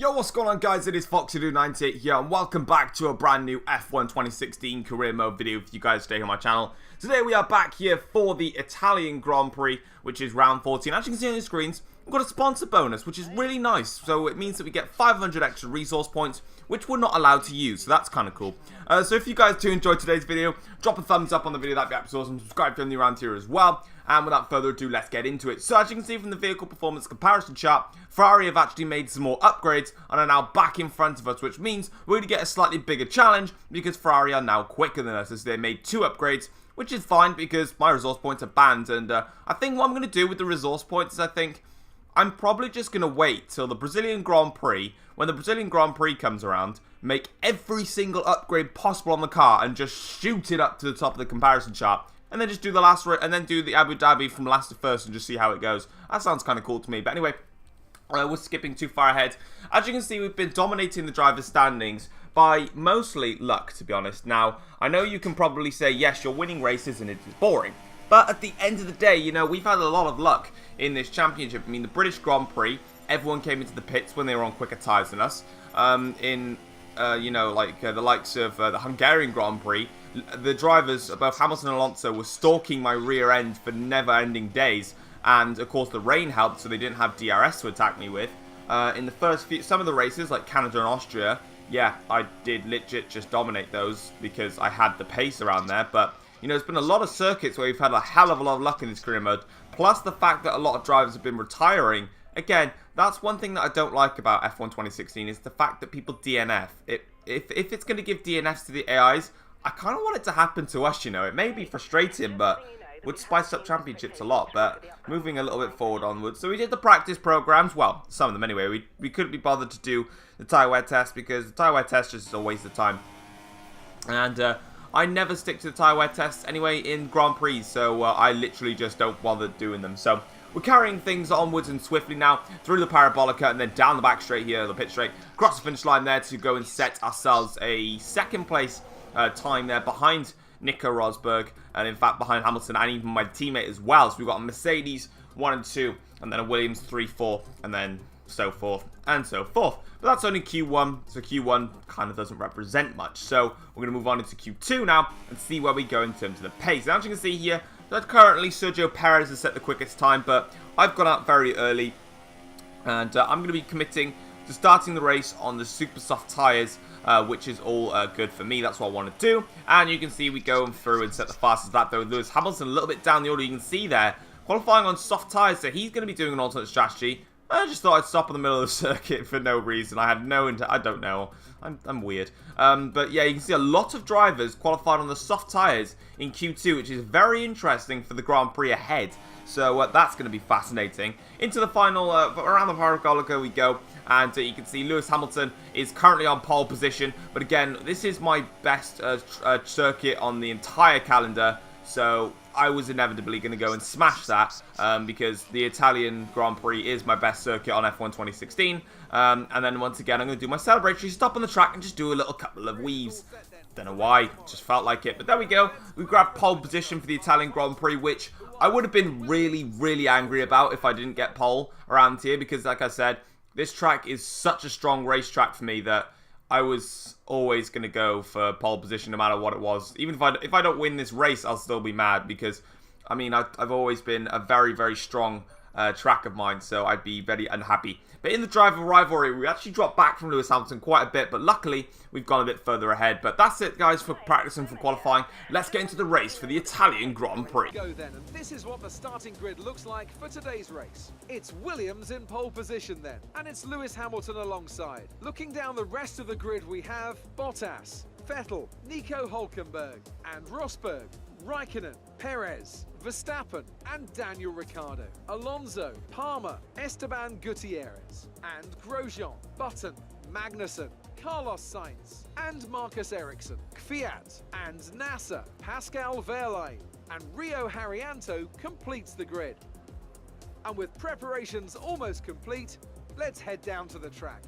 Yo, what's going on, guys? It is Foxy98 here, and welcome back to a brand new F1 2016 career mode video for you guys today on my channel. Today we are back here for the Italian Grand Prix, which is round 14. As you can see on your screens, we've got a sponsor bonus, which is really nice. So it means that we get 500 extra resource points, which we're not allowed to use, so that's kind of cool. So if you guys do enjoy today's video, drop a thumbs up on the video, that'd be absolutely awesome. Subscribe if you're new around here as well. And without further ado, let's get into it. So as you can see from the vehicle performance comparison chart, Ferrari have actually made some more upgrades and are now back in front of us, which means we're going to get a slightly bigger challenge because Ferrari are now quicker than us as they made 2 upgrades, which is fine because my resource points are banned. And I think what I'm going to do with the resource points is I'm probably just going to wait till the Brazilian Grand Prix. When the Brazilian Grand Prix comes around, make every single upgrade possible on the car and just shoot it up to the top of the comparison chart. And then just do the last, and then do the Abu Dhabi from last to first and just see how it goes. That sounds kind of cool to me. But anyway, we're skipping too far ahead. As you can see, we've been dominating the driver's standings by mostly luck, to be honest. Now, I know you can probably say, yes, you're winning races and it's boring. But at the end of the day, you know, we've had a lot of luck in this championship. I mean, the British Grand Prix, everyone came into the pits when they were on quicker tyres than us. You know, like the likes of the Hungarian Grand Prix, the drivers, both Hamilton and Alonso, were stalking my rear end for never-ending days. And, of course, the rain helped, so they didn't have DRS to attack me with. In the first few, some of the races, like Canada and Austria, yeah, I did legit just dominate those because I had the pace around there. But, you know, there's been a lot of circuits where we've had a hell of a lot of luck in this career mode. Plus the fact that a lot of drivers have been retiring. Again, that's one thing that I don't like about F1 2016 is the fact that people DNF. If it's going to give DNFs to the AIs, I kind of want it to happen to us, you know. It may be frustrating, but would spice up championships a lot. But moving a little bit forward onwards. So we did the practice programs. Well, some of them anyway. We couldn't be bothered to do the tyre wear test because the tyre wear test just is a waste of time. And I never stick to the tyre wear tests anyway in Grand Prix. So I literally just don't bother doing them. So we're carrying things onwards and swiftly now through the Parabolica and then down the back straight here, the pit straight, across the finish line there to go and set ourselves a second place time there behind Nico Rosberg and in fact behind Hamilton and even my teammate as well. So we've got a Mercedes 1 and 2 and then a Williams 3, 4 and then so forth and so forth. But that's only Q1, so Q1 kind of doesn't represent much. So we're going to move on into Q2 now and see where we go in terms of the pace. Now as you can see here, that currently Sergio Perez has set the quickest time, but I've gone out very early and I'm going to be committing to starting the race on the super soft tyres, which is all good for me. That's what I want to do. And you can see we go through and set the fastest lap there with Lewis Hamilton a little bit down the order. You can see there, qualifying on soft tyres, so he's going to be doing an alternate strategy. I just thought I'd stop in the middle of the circuit for no reason. I had no I don't know. I'm weird. But yeah, you can see a lot of drivers qualified on the soft tyres in Q2, which is very interesting for the Grand Prix ahead. So that's going to be fascinating. Into the final, around the Parabolica we go. And you can see Lewis Hamilton is currently on pole position. But again, this is my best circuit on the entire calendar. So I was inevitably going to go and smash that because the Italian Grand Prix is my best circuit on F1 2016. And then once again, I'm going to do my celebratory stop on the track and just do a little couple of weaves. Don't know why, just felt like it. But there we go. We grabbed pole position for the Italian Grand Prix, which I would have been really, really angry about if I didn't get pole around here. Because like I said, this track is such a strong racetrack for me that I was always going to go for pole position no matter what it was. Even if I don't win this race, I'll still be mad because, I mean, I've always been a very, very strong track of mine, so I'd be very unhappy. But in the driver rivalry, we actually dropped back from Lewis Hamilton quite a bit, but luckily, we've gone a bit further ahead. But that's it, guys, for practice and for qualifying. Let's get into the race for the Italian Grand Prix. Go then, and this is what the starting grid looks like for today's race. It's Williams in pole position then, and it's Lewis Hamilton alongside. Looking down the rest of the grid, we have Bottas, Vettel, Nico Hülkenberg, and Rosberg, Raikkonen, Perez, Verstappen and Daniel Ricciardo, Alonso, Palmer, Esteban Gutierrez, and Grosjean, Button, Magnussen, Carlos Sainz, and Marcus Ericsson, Kvyat and Nasser, Pascal Wehrlein, and Rio Haryanto completes the grid. And with preparations almost complete, let's head down to the track.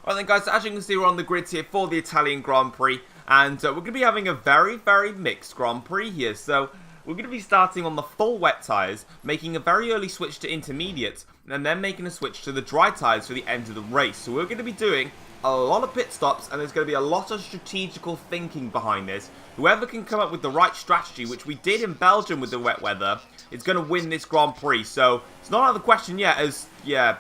Alright then, guys, as you can see, we're on the grid here for the Italian Grand Prix, and we're going to be having a very, very mixed Grand Prix here. So we're going to be starting on the full wet tyres, making a very early switch to intermediates, and then making a switch to the dry tyres for the end of the race. So we're going to be doing a lot of pit stops, and there's going to be a lot of strategical thinking behind this. Whoever can come up with the right strategy, which we did in Belgium with the wet weather, is going to win this Grand Prix. So it's not out of the question yet, as, yeah,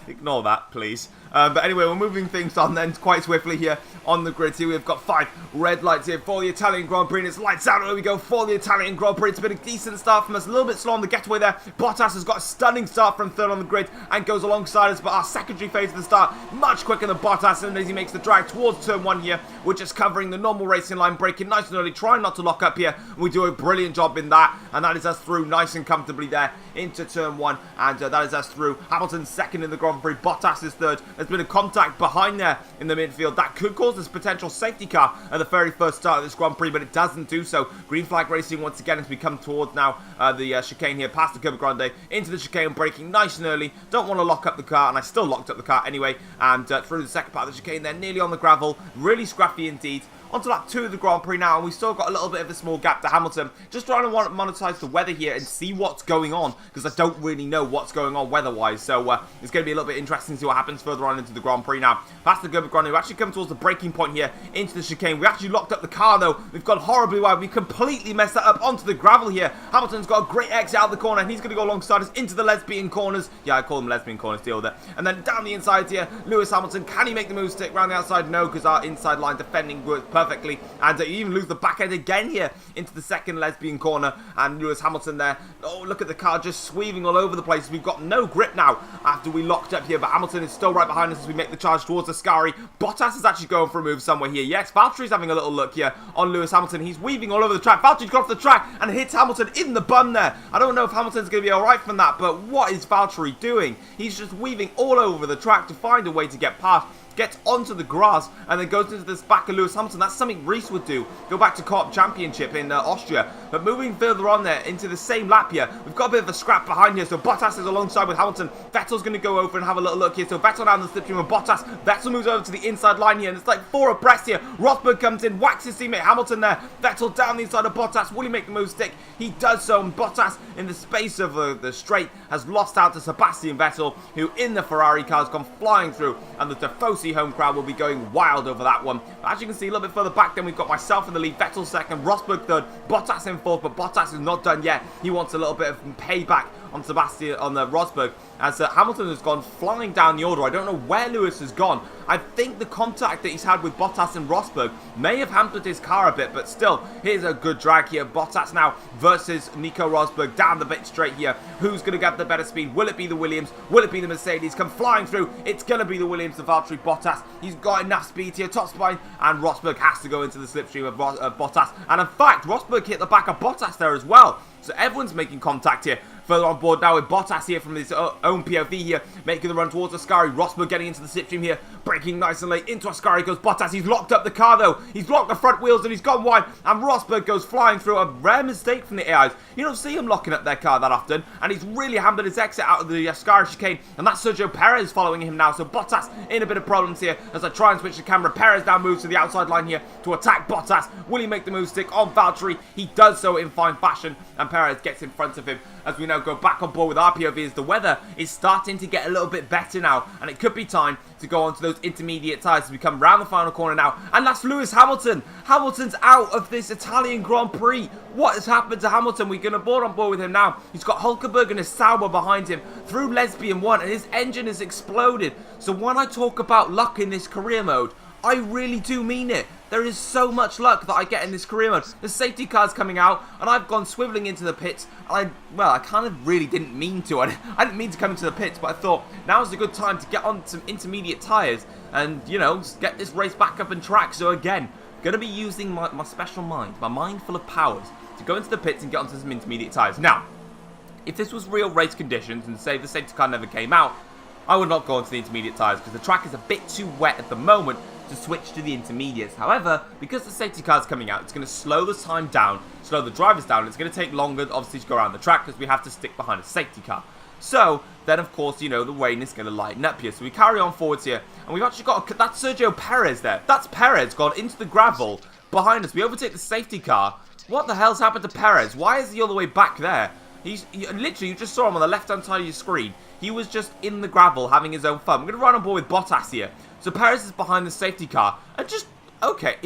ignore that, please. But anyway, we're moving things on then quite swiftly here on the grid. Here we've got 5 red lights here for the Italian Grand Prix, and it's lights out. There we go for the Italian Grand Prix. It's been a decent start from us, a little bit slow on the getaway there. Bottas has got a stunning start from third on the grid and goes alongside us, but our secondary phase of the start much quicker than Bottas, and as he makes the drag towards turn 1 here, we're just covering the normal racing line, braking nice and early, trying not to lock up here. We do a brilliant job in that, and that is us through nice and comfortably there into turn 1, and that is us through. Hamilton's second in the Grand Prix, Bottas is third. There's been a contact behind there in the midfield that could cause this potential safety car at the very first start of this Grand Prix, but it doesn't do so. Green flag racing once again as we come towards now the chicane here, past the Curva Grande, into the chicane, braking nice and early. Don't want to lock up the car, and I still locked up the car anyway, and through the second part of the chicane, they're nearly on the gravel. Really scrappy indeed. On to lap 2 of the Grand Prix now, and we've still got a little bit of a small gap to Hamilton. Just trying to monetize the weather here and see what's going on, because I don't really know what's going on weather-wise. So it's going to be a little bit interesting to see what happens further on into the Grand Prix now. Past the Curva Grande, we actually come towards the braking point here into the chicane. We actually locked up the car though. We've gone horribly wide. We completely messed that up onto the gravel here. Hamilton's got a great exit out of the corner, and he's going to go alongside us into the lesbian corners. Yeah, I call them lesbian corners, deal with it. And then down the inside here, Lewis Hamilton, can he make the move stick around the outside? No, because our inside line defending works perfectly. And you even lose the back end again here into the second lesbian corner, and Lewis Hamilton there. Oh, look at the car just sweeving all over the place. We've got no grip now after we locked up here, but Hamilton is still right behind us as we make the charge towards Ascari. Bottas is actually going for a move somewhere here. Yes, Valtteri's having a little look here on Lewis Hamilton. He's weaving all over the track. Valtteri's got off the track and hits Hamilton in the bum there. I don't know if Hamilton's going to be alright from that, but what is Valtteri doing? He's just weaving all over the track to find a way to get past. Gets onto the grass and then goes into this back of Lewis Hamilton. That's something Reese would do. Go back to Co-op Championship in Austria. But moving further on there into the same lap here, we've got a bit of a scrap behind here. So Bottas is alongside with Hamilton. Vettel's going to go over and have a little look here. So Vettel down the slipstream of Bottas. Vettel moves over to the inside line here, and it's like 4 abreast here. Rosberg comes in, whacks his teammate Hamilton there. Vettel down the inside of Bottas. Will he make the move stick? He does so, and Bottas in the space of the straight has lost out to Sebastian Vettel, who in the Ferrari car has gone flying through, and the Tifosi home crowd will be going wild over that one. But as you can see a little bit further back, then we've got myself in the lead, Vettel second, Rosberg third, Bottas in fourth, but Bottas is not done yet. He wants a little bit of payback on Rosberg, as Hamilton has gone flying down the order. I don't know where Lewis has gone. I think the contact that he's had with Bottas and Rosberg may have hampered his car a bit, but still, here's a good drag here. Bottas now versus Nico Rosberg down the bit straight here. Who's going to get the better speed? Will it be the Williams? Will it be the Mercedes? Come flying through. It's going to be the Williams, the Valtteri Bottas. He's got enough speed here, top spine, and Rosberg has to go into the slipstream of Bottas. And in fact, Rosberg hit the back of Bottas there as well. So everyone's making contact here. Further on board now with Bottas here from his own POV here, making the run towards Ascari. Rosberg getting into the slipstream here, braking nice and late. Into Ascari goes Bottas. He's locked up the car though. He's locked the front wheels and he's gone wide. And Rosberg goes flying through. A rare mistake from the AIs. You don't see him locking up their car that often. And he's really hampered his exit out of the Ascari chicane. And that's Sergio Perez following him now. So Bottas in a bit of problems here as I try and switch the camera. Perez now moves to the outside line here to attack Bottas. Will he make the move stick on Valtteri? He does so in fine fashion. And Perez gets in front of him as we now go back on board with our POV as the weather is starting to get a little bit better now, and it could be time to go on to those intermediate tyres as we come round the final corner now. And that's Lewis Hamilton. Hamilton's out of this Italian Grand Prix. What has happened to Hamilton? We're going to board on board with him now. He's got Hulkenberg and his Sauber behind him through Lesbian 1, and his engine has exploded. So when I talk about luck in this career mode, I really do mean it. There is so much luck that I get in this career mode. The safety car's coming out, and I've gone swiveling into the pits. And I kind of really didn't mean to. I didn't mean to come into the pits, but I thought now's a good time to get on some intermediate tyres and, you know, get this race back up in track. So again, going to be using my special mind, my mind full of powers, to go into the pits and get onto some intermediate tyres. Now, if this was real race conditions and say the safety car never came out, I would not go onto the intermediate tyres because the track is a bit too wet at the moment to switch to the intermediates. However, because the safety car is coming out, it's going to slow the time down, slow the drivers down. It's going to take longer, obviously, to go around the track because we have to stick behind a safety car. So, then of course, you know, the rain is going to lighten up here. So we carry on forwards here, and we've actually got, that's Sergio Perez there. That's Perez gone into the gravel behind us. We overtake the safety car. What the hell's happened to Perez? Why is he all the way back there? Literally, you just saw him on the left-hand side of your screen. He was just in the gravel having his own fun. We're going to run on board with Bottas here. So Perez is behind the safety car. And just, okay,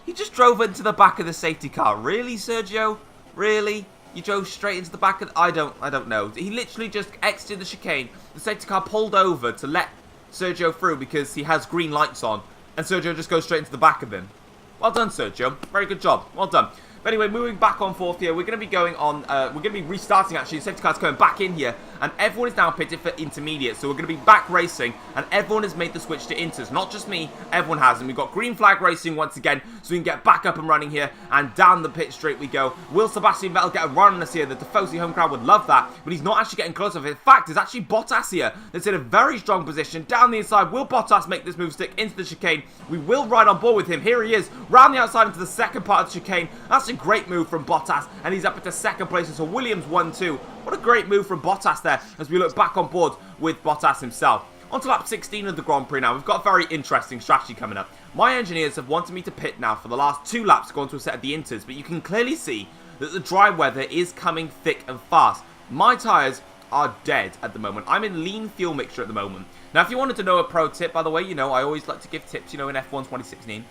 he just drove into the back of the safety car. Really, Sergio? Really? You drove straight into the back of I don't know. He literally just exited the chicane. The safety car pulled over to let Sergio through because he has green lights on. And Sergio just goes straight into the back of him. Well done, Sergio. Very good job. Well done. But anyway, moving back on fourth here, we're going to be going on, we're going to be restarting actually, the safety car's coming back in here, and everyone is now pitted for intermediate, so we're going to be back racing, and everyone has made the switch to inters, not just me, everyone has, and we've got green flag racing once again, so we can get back up and running here, and down the pit straight we go. Will Sebastian Vettel get a run on us here? The Tifosi home crowd would love that, but he's not actually getting close enough. In fact, it's actually Bottas here that's in a very strong position, down the inside. Will Bottas make this move stick into the chicane? We will ride on board with him. Here he is, round the outside into the second part of the chicane. That's a great move from Bottas, and he's up into second place, so Williams 1-2. What a great move from Bottas there, as we look back on board with Bottas himself. On to lap 16 of the Grand Prix now. We've got a very interesting strategy coming up. My engineers have wanted me to pit now for the last 2 laps, going to a set of the inters, but you can clearly see that the dry weather is coming thick and fast. My tyres are dead at the moment. I'm in lean fuel mixture at the moment. Now, if you wanted to know a pro tip, by the way, you know, I always like to give tips, you know, in F1 2016,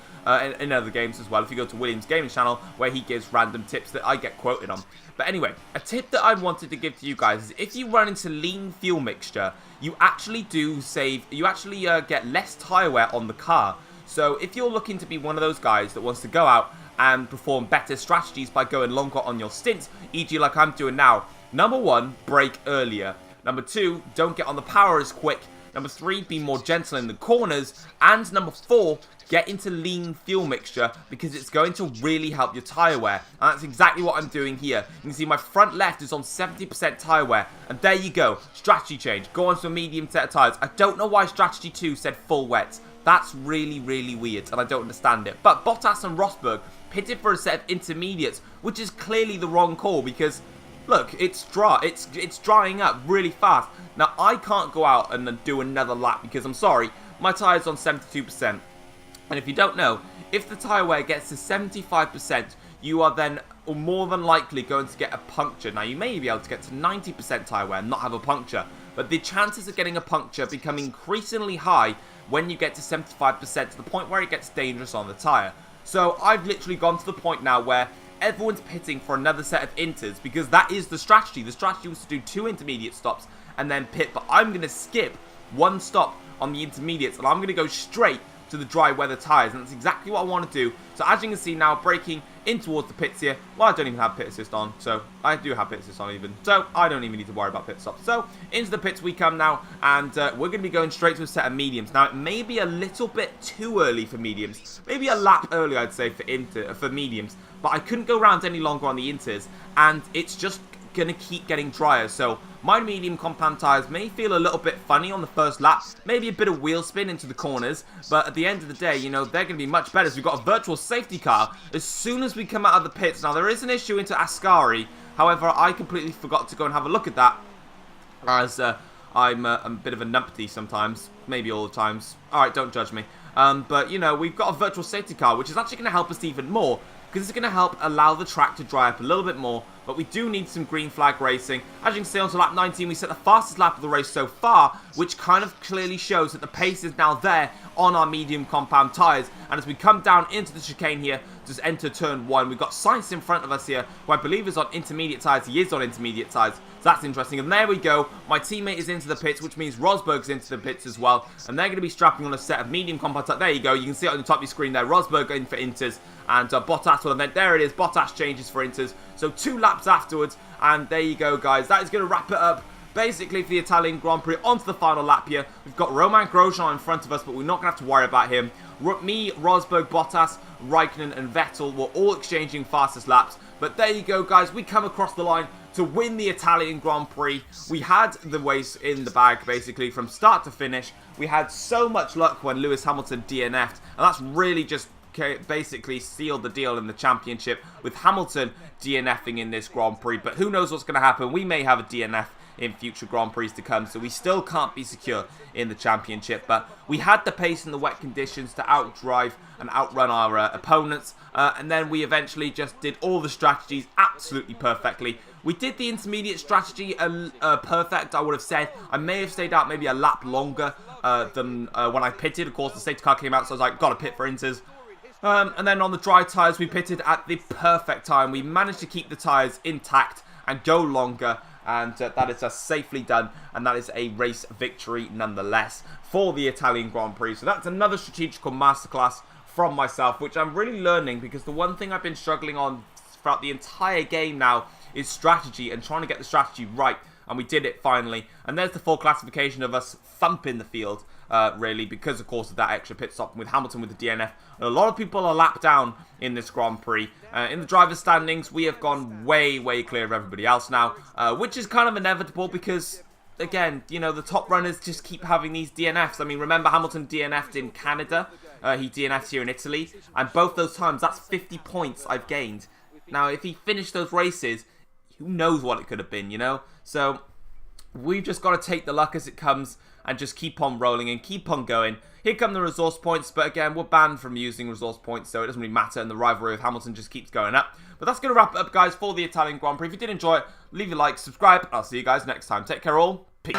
in other games as well. If you go to Williams Gaming channel, where he gives random tips that I get quoted on. But anyway, a tip that I wanted to give to you guys is if you run into lean fuel mixture, you actually do save, you actually get less tyre wear on the car. So if you're looking to be one of those guys that wants to go out and perform better strategies by going longer on your stints, e.g. like I'm doing now, number 1, brake earlier. Number 2, don't get on the power as quick. Number 3, be more gentle in the corners. And number 4, get into lean fuel mixture because it's going to really help your tyre wear. And that's exactly what I'm doing here. You can see my front left is on 70% tyre wear. And there you go. Strategy change. Go on to a medium set of tyres. I don't know why strategy 2 said full wet. That's really, really weird and I don't understand it. But Bottas and Rosberg pitted for a set of intermediates, which is clearly the wrong call because look, it's dry. It's drying up really fast. Now, I can't go out and do another lap because I'm sorry, my tyre's on 72%. And if you don't know, if the tyre wear gets to 75%, you are then more than likely going to get a puncture. Now, you may be able to get to 90% tyre wear and not have a puncture, but the chances of getting a puncture become increasingly high when you get to 75% to the point where it gets dangerous on the tyre. So, I've literally gone to the point now where everyone's pitting for another set of inters because that is the strategy. The strategy was to do 2 intermediate stops and then pit, but I'm going to skip 1 stop on the intermediates and I'm going to go straight to the dry weather tyres, and that's exactly what I want to do. So as you can see now, braking in towards the pits here. Well, I don't even have pit assist on, so I do have pit assist on even, so I don't even need to worry about pit stops. So into the pits we come now, and we're going to be going straight to a set of mediums. Now it may be a little bit too early for mediums, maybe a lap early I'd say for mediums, but I couldn't go around any longer on the inters, and it's just going to keep getting drier. So my medium compound tyres may feel a little bit funny on the first lap, maybe a bit of wheel spin into the corners, but at the end of the day, you know, they're going to be much better. So we've got a virtual safety car as soon as we come out of the pits. Now there is an issue into Ascari, however I completely forgot to go and have a look at that, as I'm a bit of a numpty sometimes, maybe all the times. Alright, don't judge me. But you know, we've got a virtual safety car, which is actually going to help us even more, because it's going to help allow the track to dry up a little bit more, but we do need some green flag racing. As you can see, on to lap 19, we set the fastest lap of the race so far, which kind of clearly shows that the pace is now there on our medium compound tyres. And as we come down into the chicane here, just enter turn 1, we've got Sainz in front of us here, who I believe is on intermediate tyres. He is on intermediate tyres, so that's interesting. And there we go, my teammate is into the pits, which means Rosberg's into the pits as well, and they're going to be strapping on a set of medium compound tyres. There you go, you can see it on the top of your screen there, Rosberg in for inters, and Bottas, well, then there it is, Bottas changes for inters, so 2 laps afterwards, and there you go, guys. That is going to wrap it up basically for the Italian Grand Prix. On to the final lap here. We've got Romain Grosjean in front of us, but we're not going to have to worry about him. Me, Rosberg, Bottas, Raikkonen and Vettel were all exchanging fastest laps. But there you go, guys. We come across the line to win the Italian Grand Prix. We had the race in the bag, basically, from start to finish. We had so much luck when Lewis Hamilton DNF'd, and that's really just basically sealed the deal in the championship with Hamilton DNFing in this Grand Prix. But who knows what's going to happen? We may have a DNF in future Grand Prix to come, so we still can't be secure in the championship. But we had the pace and the wet conditions to outdrive and outrun our opponents, and then we eventually just did all the strategies absolutely perfectly. We did the intermediate strategy perfect, I would have said. I may have stayed out maybe a lap longer than when I pitted. Of course, the safety car came out, so I was like, gotta pit for inters. And then on the dry tyres, we pitted at the perfect time. We managed to keep the tyres intact and go longer, and that is safely done, and that is a race victory nonetheless for the Italian Grand Prix. So that's another strategical masterclass from myself, which I'm really learning, because the one thing I've been struggling on throughout the entire game now is strategy and trying to get the strategy right, and we did it finally. And there's the full classification of us thumping the field, really, because of course of that extra pit stop with Hamilton with the DNF. And a lot of people are lapped down in this Grand Prix. In the driver's standings, we have gone way, way clear of everybody else now, which is kind of inevitable because, again, you know, the top runners just keep having these DNFs. I mean, remember Hamilton DNF'd in Canada, he DNF'd here in Italy, and both those times, that's 50 points I've gained. Now, if he finished those races, who knows what it could have been, you know? So, we've just got to take the luck as it comes and just keep on rolling and keep on going. Here come the resource points, but again, we're banned from using resource points, so it doesn't really matter, and the rivalry with Hamilton just keeps going up. But that's going to wrap it up, guys, for the Italian Grand Prix. If you did enjoy it, leave a like, subscribe, and I'll see you guys next time. Take care all. Peace.